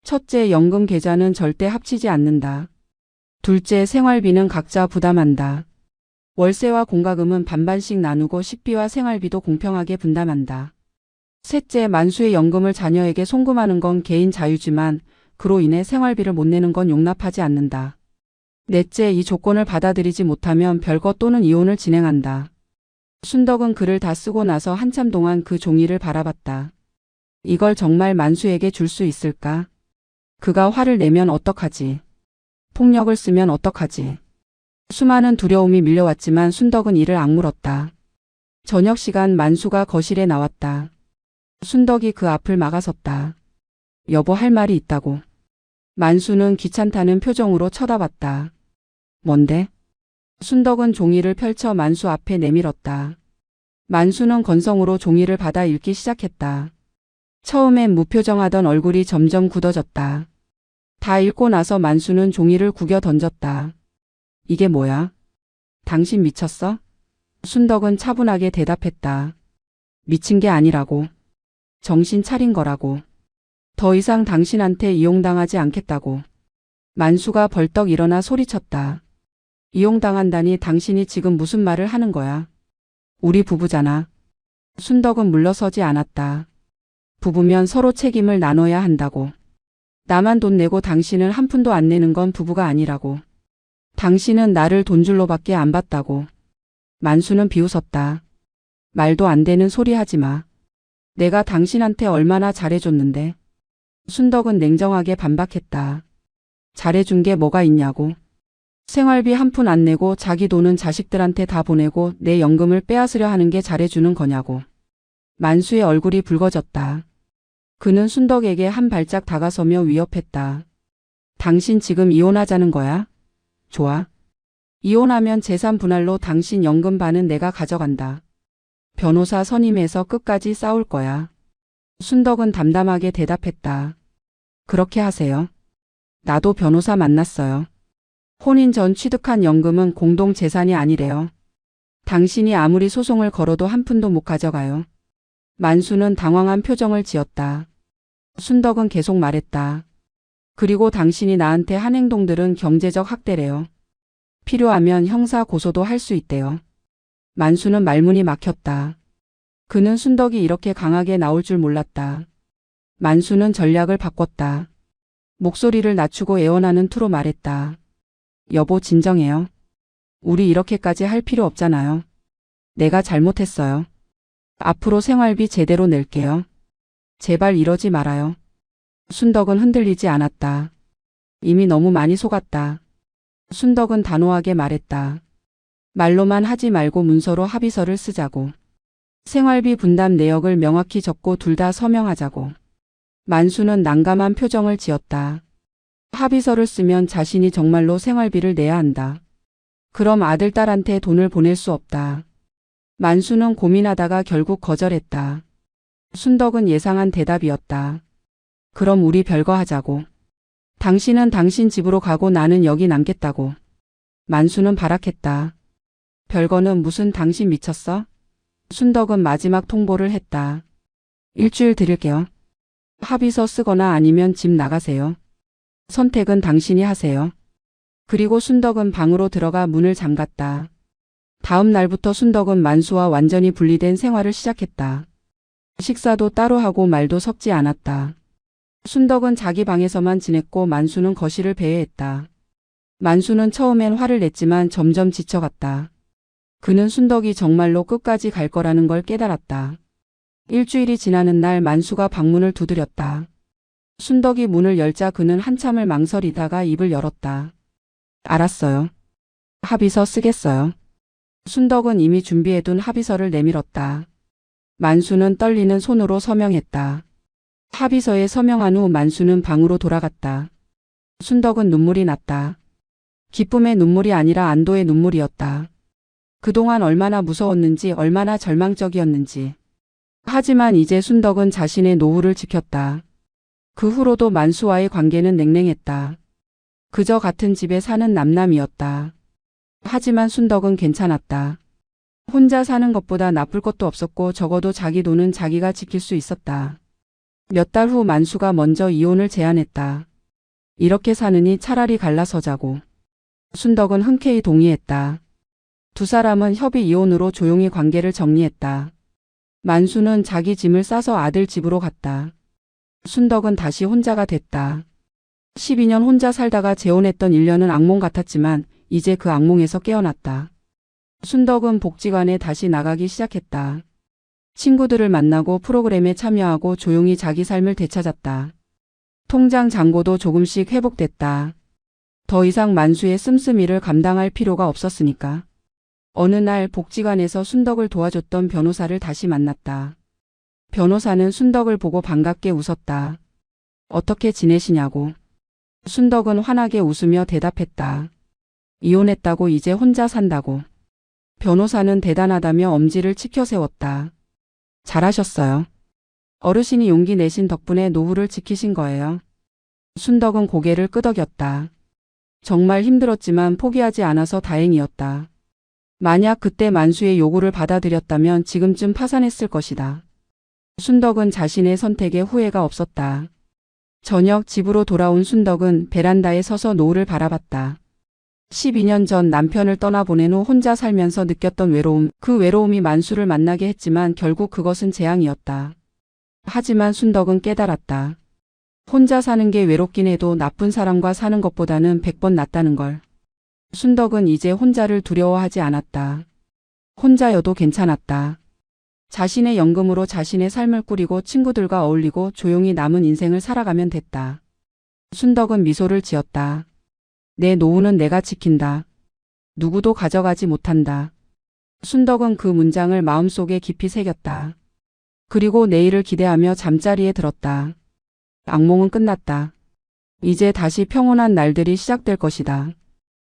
첫째, 연금 계좌는 절대 합치지 않는다. 둘째, 생활비는 각자 부담한다. 월세와 공과금은 반반씩 나누고 식비와 생활비도 공평하게 분담한다. 셋째, 만수의 연금을 자녀에게 송금하는 건 개인 자유지만 그로 인해 생활비를 못 내는 건 용납하지 않는다. 넷째, 이 조건을 받아들이지 못하면 별거 또는 이혼을 진행한다. 순덕은 글을 다 쓰고 나서 한참 동안 그 종이를 바라봤다. 이걸 정말 만수에게 줄 수 있을까? 그가 화를 내면 어떡하지? 폭력을 쓰면 어떡하지? 수많은 두려움이 밀려왔지만 순덕은 이를 악물었다. 저녁 시간 만수가 거실에 나왔다. 순덕이 그 앞을 막아섰다. 여보, 할 말이 있다고. 만수는 귀찮다는 표정으로 쳐다봤다. 뭔데? 순덕은 종이를 펼쳐 만수 앞에 내밀었다. 만수는 건성으로 종이를 받아 읽기 시작했다. 처음엔 무표정하던 얼굴이 점점 굳어졌다. 다 읽고 나서 만수는 종이를 구겨 던졌다. 이게 뭐야? 당신 미쳤어? 순덕은 차분하게 대답했다. 미친 게 아니라고. 정신 차린 거라고. 더 이상 당신한테 이용당하지 않겠다고. 만수가 벌떡 일어나 소리쳤다. 이용당한다니 당신이 지금 무슨 말을 하는 거야? 우리 부부잖아. 순덕은 물러서지 않았다. 부부면 서로 책임을 나눠야 한다고. 나만 돈 내고 당신은 한 푼도 안 내는 건 부부가 아니라고. 당신은 나를 돈줄로밖에 안 봤다고. 만수는 비웃었다. 말도 안 되는 소리 하지 마. 내가 당신한테 얼마나 잘해줬는데. 순덕은 냉정하게 반박했다. 잘해준 게 뭐가 있냐고. 생활비 한 푼 안 내고 자기 돈은 자식들한테 다 보내고 내 연금을 빼앗으려 하는 게 잘해주는 거냐고. 만수의 얼굴이 붉어졌다. 그는 순덕에게 한 발짝 다가서며 위협했다. 당신 지금 이혼하자는 거야? 좋아. 이혼하면 재산 분할로 당신 연금 반은 내가 가져간다. 변호사 선임해서 끝까지 싸울 거야. 순덕은 담담하게 대답했다. 그렇게 하세요. 나도 변호사 만났어요. 혼인 전 취득한 연금은 공동 재산이 아니래요. 당신이 아무리 소송을 걸어도 한 푼도 못 가져가요. 만수는 당황한 표정을 지었다. 순덕은 계속 말했다. 그리고 당신이 나한테 한 행동들은 경제적 학대래요. 필요하면 형사 고소도 할 수 있대요. 만수는 말문이 막혔다. 그는 순덕이 이렇게 강하게 나올 줄 몰랐다. 만수는 전략을 바꿨다. 목소리를 낮추고 애원하는 투로 말했다. 여보, 진정해요. 우리 이렇게까지 할 필요 없잖아요. 내가 잘못했어요. 앞으로 생활비 제대로 낼게요. 제발 이러지 말아요. 순덕은 흔들리지 않았다. 이미 너무 많이 속았다. 순덕은 단호하게 말했다. 말로만 하지 말고 문서로 합의서를 쓰자고. 생활비 분담 내역을 명확히 적고 둘 다 서명하자고. 만수는 난감한 표정을 지었다. 합의서를 쓰면 자신이 정말로 생활비를 내야 한다. 그럼 아들, 딸한테 돈을 보낼 수 없다. 만수는 고민하다가 결국 거절했다. 순덕은 예상한 대답이었다. 그럼 우리 별거 하자고. 당신은 당신 집으로 가고 나는 여기 남겠다고. 만수는 발악했다. 별거는 무슨 당신 미쳤어? 순덕은 마지막 통보를 했다. 일주일 드릴게요. 합의서 쓰거나 아니면 집 나가세요. 선택은 당신이 하세요. 그리고 순덕은 방으로 들어가 문을 잠갔다. 다음 날부터 순덕은 만수와 완전히 분리된 생활을 시작했다. 식사도 따로 하고 말도 섞지 않았다. 순덕은 자기 방에서만 지냈고 만수는 거실을 배회했다. 만수는 처음엔 화를 냈지만 점점 지쳐갔다. 그는 순덕이 정말로 끝까지 갈 거라는 걸 깨달았다. 일주일이 지나는 날 만수가 방문을 두드렸다. 순덕이 문을 열자 그는 한참을 망설이다가 입을 열었다. 알았어요. 합의서 쓰겠어요. 순덕은 이미 준비해둔 합의서를 내밀었다. 만수는 떨리는 손으로 서명했다. 합의서에 서명한 후 만수는 방으로 돌아갔다. 순덕은 눈물이 났다. 기쁨의 눈물이 아니라 안도의 눈물이었다. 그동안 얼마나 무서웠는지, 얼마나 절망적이었는지. 하지만 이제 순덕은 자신의 노후를 지켰다. 그 후로도 만수와의 관계는 냉랭했다. 그저 같은 집에 사는 남남이었다. 하지만 순덕은 괜찮았다. 혼자 사는 것보다 나쁠 것도 없었고 적어도 자기 돈은 자기가 지킬 수 있었다. 몇 달 후 만수가 먼저 이혼을 제안했다. 이렇게 사느니 차라리 갈라서자고. 순덕은 흔쾌히 동의했다. 두 사람은 협의 이혼으로 조용히 관계를 정리했다. 만수는 자기 짐을 싸서 아들 집으로 갔다. 순덕은 다시 혼자가 됐다. 12년 혼자 살다가 재혼했던 1년은 악몽 같았지만 이제 그 악몽에서 깨어났다. 순덕은 복지관에 다시 나가기 시작했다. 친구들을 만나고 프로그램에 참여하고 조용히 자기 삶을 되찾았다. 통장 잔고도 조금씩 회복됐다. 더 이상 만수의 씀씀이를 감당할 필요가 없었으니까. 어느 날 복지관에서 순덕을 도와줬던 변호사를 다시 만났다. 변호사는 순덕을 보고 반갑게 웃었다. 어떻게 지내시냐고. 순덕은 환하게 웃으며 대답했다. 이혼했다고 이제 혼자 산다고. 변호사는 대단하다며 엄지를 치켜 세웠다. 잘하셨어요. 어르신이 용기 내신 덕분에 노후를 지키신 거예요. 순덕은 고개를 끄덕였다. 정말 힘들었지만 포기하지 않아서 다행이었다. 만약 그때 만수의 요구를 받아들였다면 지금쯤 파산했을 것이다. 순덕은 자신의 선택에 후회가 없었다. 저녁 집으로 돌아온 순덕은 베란다에 서서 노을을 바라봤다. 12년 전 남편을 떠나보낸 후 혼자 살면서 느꼈던 외로움, 그 외로움이 만수를 만나게 했지만 결국 그것은 재앙이었다. 하지만 순덕은 깨달았다. 혼자 사는 게 외롭긴 해도 나쁜 사람과 사는 것보다는 100번 낫다는 걸. 순덕은 이제 혼자를 두려워하지 않았다. 혼자여도 괜찮았다. 자신의 연금으로 자신의 삶을 꾸리고 친구들과 어울리고 조용히 남은 인생을 살아가면 됐다. 순덕은 미소를 지었다. 내 노후는 내가 지킨다. 누구도 가져가지 못한다. 순덕은 그 문장을 마음속에 깊이 새겼다. 그리고 내일을 기대하며 잠자리에 들었다. 악몽은 끝났다. 이제 다시 평온한 날들이 시작될 것이다.